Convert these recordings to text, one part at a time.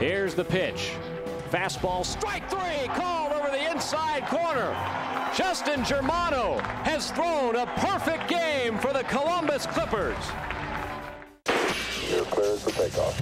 Here's the pitch. Fastball, strike three, called over the inside corner. Justin Germano has thrown a perfect game for the Columbus Clippers. You're cleared for takeoff.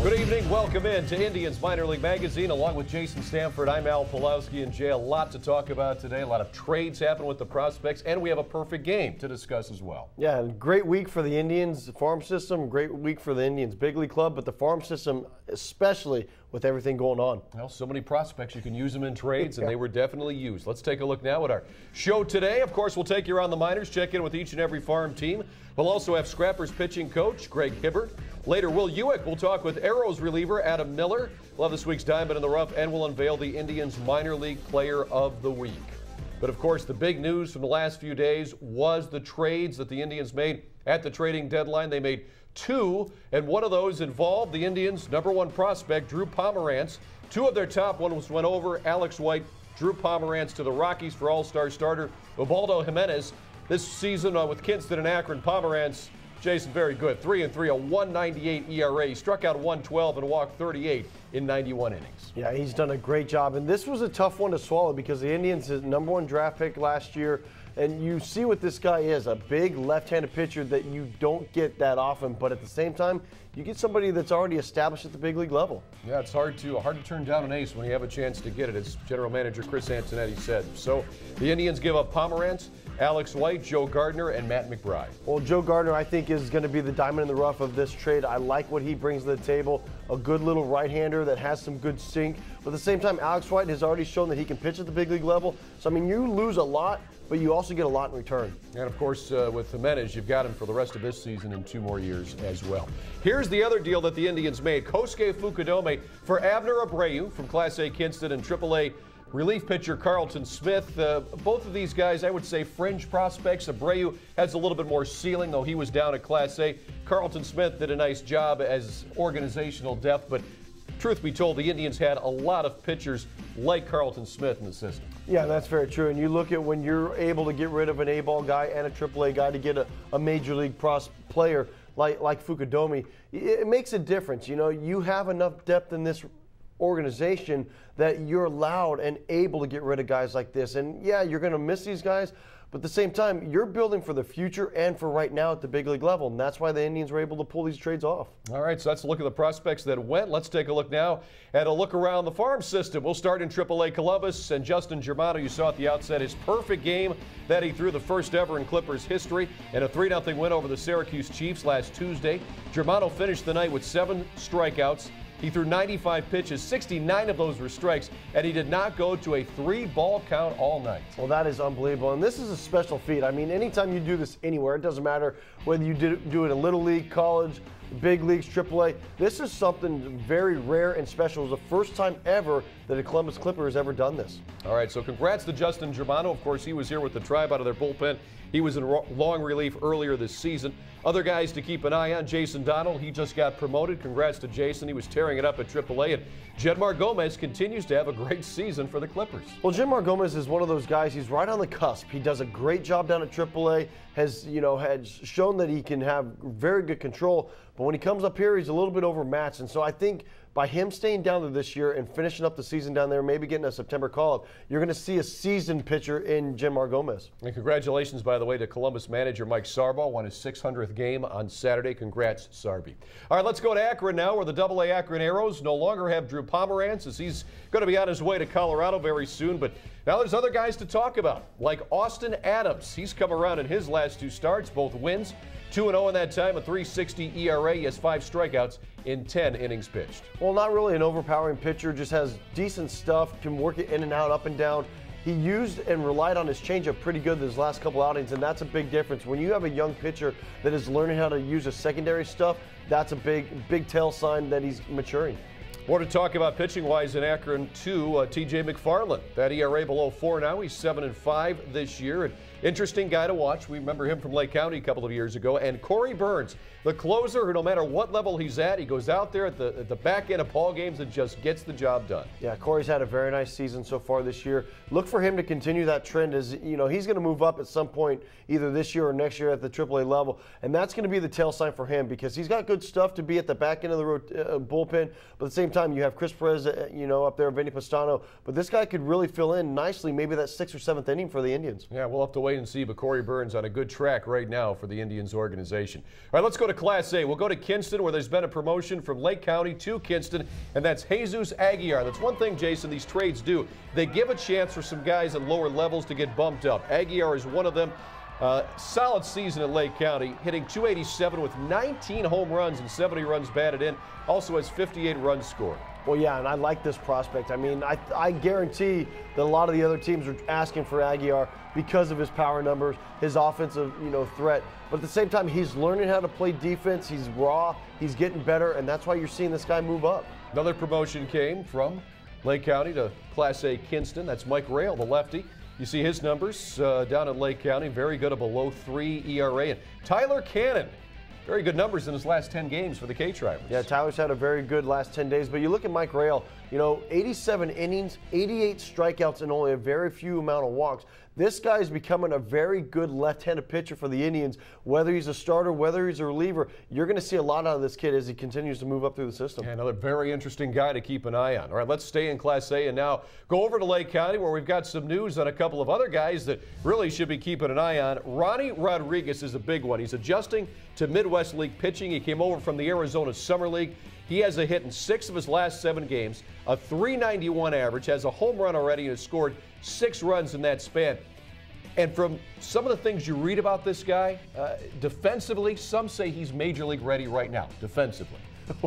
Good evening. Welcome in to Indians Minor League Magazine. Along with Jason Stanford, I'm Al Pulowski, and Jay, a lot to talk about today. A lot of trades happen with the prospects, and we have a perfect game to discuss as well. Yeah, great week for the Indians farm system, great week for the Indians big league club, but the farm system especially with everything going on. Well, so many prospects, you can use them in trades, and they were definitely used. Let's take a look now at our show today. Of course, we'll take you around the minors, check in with each and every farm team. We'll also have Scrappers pitching coach Greg Hibbert. Later, Will Ewick will talk with Arrows reliever Adam Miller. We'll have this week's Diamond in the Rough, and we'll unveil the Indians Minor League Player of the Week. But, of course, the big news from the last few days was the trades that the Indians made at the trading deadline. They made two, and one of those involved the Indians' #1 prospect, Drew Pomeranz. Two of their top ones went over. Alex White, Drew Pomeranz to the Rockies for All-Star starter Ubaldo Jimenez. This season with Kinston and Akron, Pomeranz, Jason, very good. 3-3, a 1.98 ERA. He struck out 112 and walked 38 in 91 innings. Yeah, he's done a great job. And this was a tough one to swallow because the Indians, his #1 draft pick last year, and you see what this guy is, a big left-handed pitcher that you don't get that often, but at the same time, you get somebody that's already established at the big league level. Yeah, it's hard to turn down an ace when you have a chance to get it, as General Manager Chris Antonetti said. So the Indians give up Pomeranz, Alex White, Joe Gardner, and Matt McBride. Well, Joe Gardner, I think, is going to be the diamond in the rough of this trade. I like what he brings to the table. A good little right-hander that has some good sink. But at the same time, Alex White has already shown that he can pitch at the big league level. So, I mean, you lose a lot, but you also get a lot in return. And, of course, with Jimenez, you've got him for the rest of this season and 2 more years as well. Here's the other deal that the Indians made. Kosuke Fukudome for Abner Abreu from Class A Kinston and AAA relief pitcher Carlton Smith. Both of these guys, I would say, fringe prospects. Abreu has a little bit more ceiling, though he was down at Class A. Carlton Smith did a nice job as organizational depth, but truth be told, the Indians had a lot of pitchers like Carlton Smith in the system. Yeah, that's very true. And you look at when you're able to get rid of an A-ball guy and a AAA guy to get a major league player like Fukudome, it makes a difference. You know, you have enough depth in this organization that you're allowed and able to get rid of guys like this. And yeah, you're going to miss these guys, but at the same time, you're building for the future and for right now at the big league level. And that's why the Indians were able to pull these trades off. All right, so that's a look at the prospects that went. Let's take a look now at a look around the farm system. We'll start in AAA Columbus, and Justin Germano, you saw at the outset, his perfect game that he threw, the first ever in Clippers history, and a 3-0 win over the Syracuse Chiefs last Tuesday. Germano finished the night with 7 strikeouts. He threw 95 pitches, 69 of those were strikes, and he did not go to a 3-ball count all night. Well, that is unbelievable, and this is a special feat. I mean, anytime you do this anywhere, it doesn't matter whether you do it in Little League, college, big leagues, AAA. This is something very rare and special. It was the first time ever that a Columbus Clipper has ever done this. All right, so congrats to Justin Germano. Of course, he was here with the Tribe out of their bullpen. He was in long relief earlier this season. Other guys to keep an eye on, Jason Donald, he just got promoted. Congrats to Jason. He was tearing it up at AAA. And Jedmar Gomez continues to have a great season for the Clippers. Well, Jedmar Gomez is one of those guys, he's right on the cusp. He does a great job down at AAA, has shown that he can have very good control. But when he comes up here, he's a little bit overmatched. And so I think by him staying down there this year and finishing up the season down there, maybe getting a September call-up, you're going to see a seasoned pitcher in Jedmar Gomez. And congratulations, by the way, to Columbus manager Mike Sarbaugh. Won his 600th game on Saturday. Congrats, Sarby. All right, let's go to Akron now, where the AA Akron Arrows no longer have Drew Pomeranz, as he's going to be on his way to Colorado very soon. But now there's other guys to talk about, like Austin Adams. He's come around in his last 2 starts, both wins. 2-0 in that time, a 3.60 ERA. He has 5 strikeouts in 10 innings pitched. Well, not really an overpowering pitcher, just has decent stuff, can work it in and out, up and down. He used and relied on his changeup pretty good his last couple outings, and that's a big difference. When you have a young pitcher that is learning how to use his secondary stuff, that's a big tell sign that he's maturing. More to talk about pitching-wise in Akron, too. T.J. McFarland, that ERA below 4 now. He's 7-5 this year. And interesting guy to watch. We remember him from Lake County a couple of years ago. And Corey Burns, the closer who no matter what level he's at, he goes out there at the back end of ball games and just gets the job done. Yeah, Corey's had a very nice season so far this year. Look for him to continue that trend as, you know, he's going to move up at some point either this year or next year at the AAA level. And that's going to be the tail sign for him because he's got good stuff to be at the back end of the bullpen. But at the same time, you have Chris Perez, you know, up there, Vinny Pastano. But this guy could really fill in nicely, maybe that 6th or 7th inning for the Indians. Yeah, we'll have to wait and see. But Corey Burns on a good track right now for the Indians organization. All right, let's go to Class A. We'll go to Kinston, where there's been a promotion from Lake County to Kinston, and that's Jesus Aguiar. That's one thing, Jason, these trades do. They give a chance for some guys at lower levels to get bumped up. Aguiar is one of them. Solid season at Lake County, hitting .287 with 19 home runs and 70 runs batted in. Also has 58 runs scored. Well, yeah, and I like this prospect. I mean, I guarantee that a lot of the other teams are asking for Aguiar because of his power numbers, his offensive, you know, threat. But at the same time, he's learning how to play defense. He's raw. He's getting better, and that's why you're seeing this guy move up. Another promotion came from Lake County to Class A Kinston. That's Mike Rail, the lefty. You see his numbers down in Lake County. Very good, a below 3 ERA. And Tyler Cannon, very good numbers in his last 10 games for the K-Tribers. Yeah, Tyler's had a very good last 10 days. But you look at Mike Rail, you know, 87 innings, 88 strikeouts, and only a very few amount of walks. This guy is becoming a very good left-handed pitcher for the Indians. Whether he's a starter, whether he's a reliever, you're going to see a lot out of this kid as he continues to move up through the system. Yeah, another very interesting guy to keep an eye on. All right, let's stay in Class A and now go over to Lake County, where we've got some news on a couple of other guys that really should be keeping an eye on. Ronnie Rodriguez is a big one. He's adjusting to Midwest League pitching. He came over from the Arizona Summer League. He has a hit in 6 of his last 7 games, a .391 average, has a home run already, and has scored 6 runs in that span. And from some of the things you read about this guy, defensively, some say he's major league ready right now, defensively.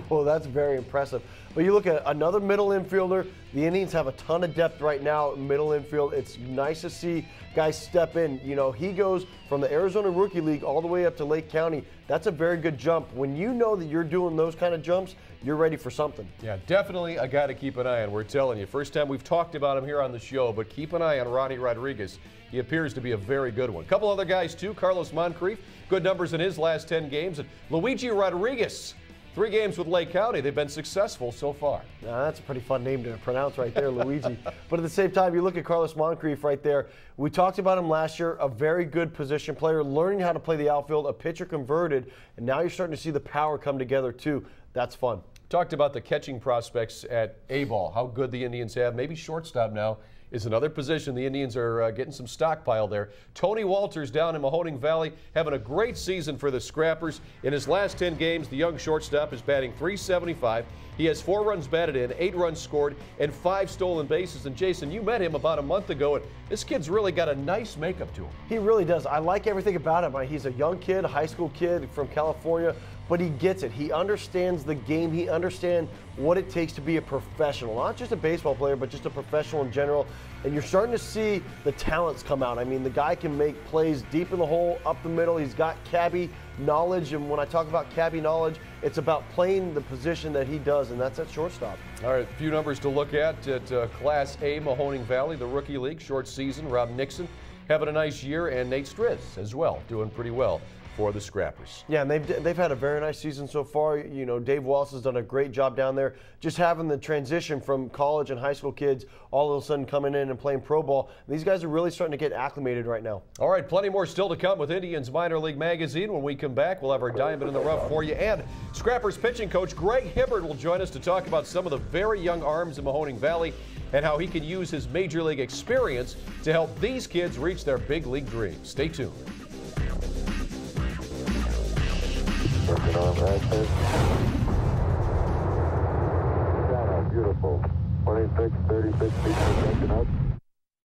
Well, that's very impressive. But you look at another middle infielder. The Indians have a ton of depth right now in middle infield. It's nice to see guys step in. You know, he goes from the Arizona Rookie League all the way up to Lake County. That's a very good jump. When you know that you're doing those kind of jumps, you're ready for something. Yeah, definitely a guy to keep an eye on. We're telling you, first time we've talked about him here on the show, but keep an eye on Ronnie Rodriguez. He appears to be a very good one. A couple other guys, too. Carlos Moncrief, good numbers in his last 10 games. And Luigi Rodriguez, 3 games with Lake County. They've been successful so far. Now, that's a pretty fun name to pronounce right there, Luigi. But at the same time, you look at Carlos Moncrief right there. We talked about him last year, a very good position player, learning how to play the outfield, a pitcher converted, and now you're starting to see the power come together, too. That's fun. Talked about the catching prospects at A-ball, how good the Indians have. Maybe shortstop now is another position. The Indians are getting some stockpile there. Tony Walters down in Mahoning Valley having a great season for the Scrappers. In his last 10 games, the young shortstop is batting .375. He has 4 runs batted in, 8 runs scored, and 5 stolen bases. And Jason, you met him about a month ago, and this kid's really got a nice makeup to him. He really does. I like everything about him. He's a young kid, a high school kid from California, but he gets it. He understands the game. He understands what it takes to be a professional, not just a baseball player, but just a professional in general. And you're starting to see the talents come out. I mean, the guy can make plays deep in the hole, up the middle. He's got cabbie knowledge, and when I talk about cabbie knowledge, it's about playing the position that he does, and that's at shortstop. All right, a few numbers to look at Class A, Mahoning Valley, the Rookie League, short season. Rob Nixon having a nice year, and Nate Strizz as well, doing pretty well for the Scrappers. Yeah, and they've had a very nice season so far. You know, Dave Wallace has done a great job down there, just having the transition from college and high school kids all of a sudden coming in and playing pro ball. These guys are really starting to get acclimated right now. All right, plenty more still to come with Indians Minor League Magazine. When we come back, we'll have our diamond in the rough for you. And Scrappers pitching coach Greg Hibbert will join us to talk about some of the very young arms in Mahoning Valley and how he can use his major league experience to help these kids reach their big league dreams. Stay tuned. Working on right there. Germano, beautiful. 26, 36 feet per second up.